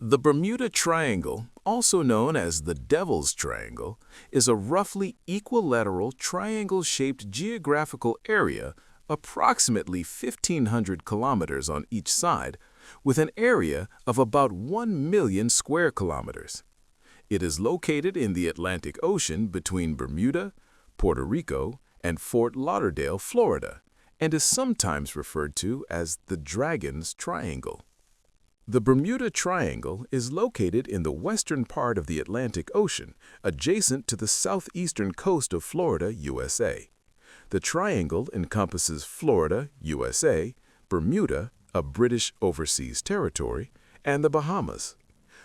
The Bermuda Triangle, also known as the Devil's Triangle, is a roughly equilateral triangle-shaped geographical area approximately 1,500 kilometers on each side, with an area of about 1 million square kilometers. It is located in the Atlantic Ocean between Bermuda, Puerto Rico, and Fort Lauderdale, Florida, and is sometimes referred to as the Dragon's Triangle. The Bermuda Triangle is located in the western part of the Atlantic Ocean, adjacent to the southeastern coast of Florida, USA. The triangle encompasses Florida, USA, Bermuda, a British overseas territory, and the Bahamas.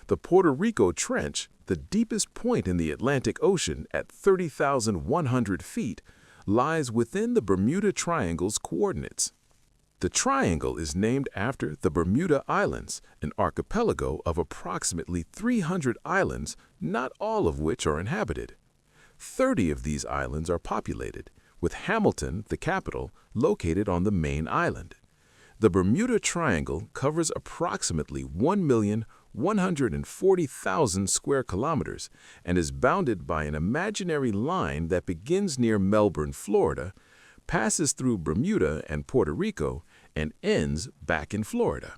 The Puerto Rico Trench, the deepest point in the Atlantic Ocean at 30,100 feet, lies within the Bermuda Triangle's coordinates. The triangle is named after the Bermuda Islands, an archipelago of approximately 300 islands, not all of which are inhabited. 30 of these islands are populated, with Hamilton, the capital, located on the main island. The Bermuda Triangle covers approximately 1,140,000 square kilometers and is bounded by an imaginary line that begins near Melbourne, Florida, passes through Bermuda and Puerto Rico, and ends back in Florida.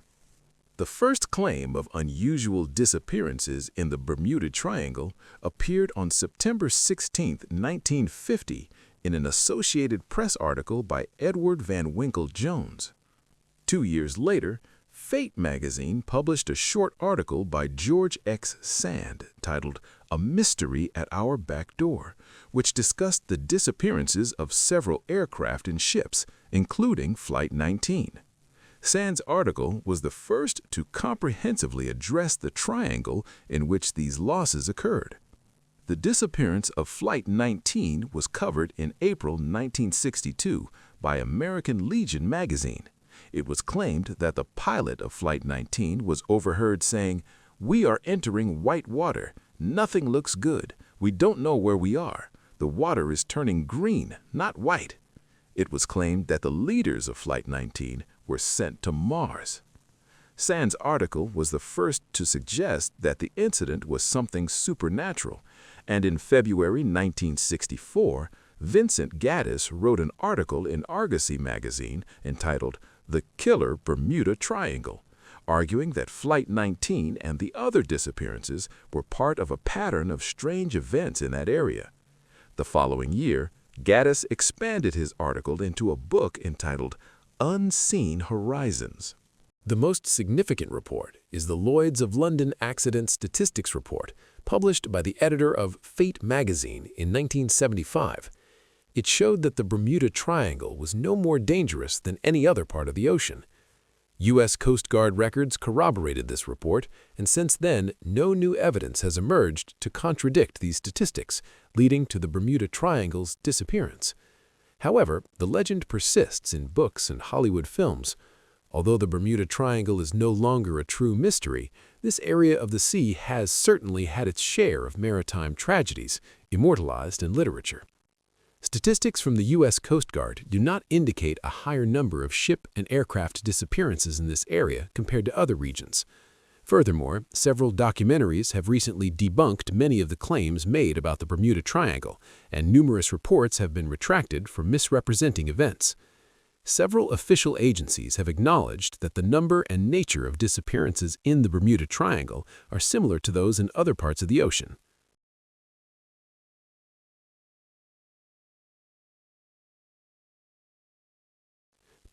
The first claim of unusual disappearances in the Bermuda Triangle appeared on September 16, 1950, in an Associated Press article by Edward Van Winkle Jones. 2 years later, Fate magazine published a short article by George X. Sand titled "A Mystery at Our Back Door," which discussed the disappearances of several aircraft and ships, including Flight 19. Sand's article was the first to comprehensively address the triangle in which these losses occurred. The disappearance of Flight 19 was covered in April 1962 by American Legion magazine. It was claimed that the pilot of Flight 19 was overheard saying, "We are entering white water. Nothing looks good. We don't know where we are. The water is turning green, not white." It was claimed that the leaders of Flight 19 were sent to Mars. Sand's article was the first to suggest that the incident was something supernatural, and in February 1964, Vincent Gaddis wrote an article in Argosy magazine entitled "The Killer Bermuda Triangle," arguing that Flight 19 and the other disappearances were part of a pattern of strange events in that area. The following year, Gaddis expanded his article into a book entitled Unseen Horizons. The most significant report is the Lloyd's of London Accident Statistics Report, published by the editor of Fate magazine in 1975. It showed that the Bermuda Triangle was no more dangerous than any other part of the ocean. U.S. Coast Guard records corroborated this report, and since then, no new evidence has emerged to contradict these statistics, leading to the Bermuda Triangle's disappearance. However, the legend persists in books and Hollywood films. Although the Bermuda Triangle is no longer a true mystery, this area of the sea has certainly had its share of maritime tragedies, immortalized in literature. Statistics from the U.S. Coast Guard do not indicate a higher number of ship and aircraft disappearances in this area compared to other regions. Furthermore, several documentaries have recently debunked many of the claims made about the Bermuda Triangle, and numerous reports have been retracted for misrepresenting events. Several official agencies have acknowledged that the number and nature of disappearances in the Bermuda Triangle are similar to those in other parts of the ocean.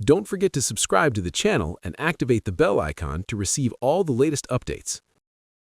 Don't forget to subscribe to the channel and activate the bell icon to receive all the latest updates.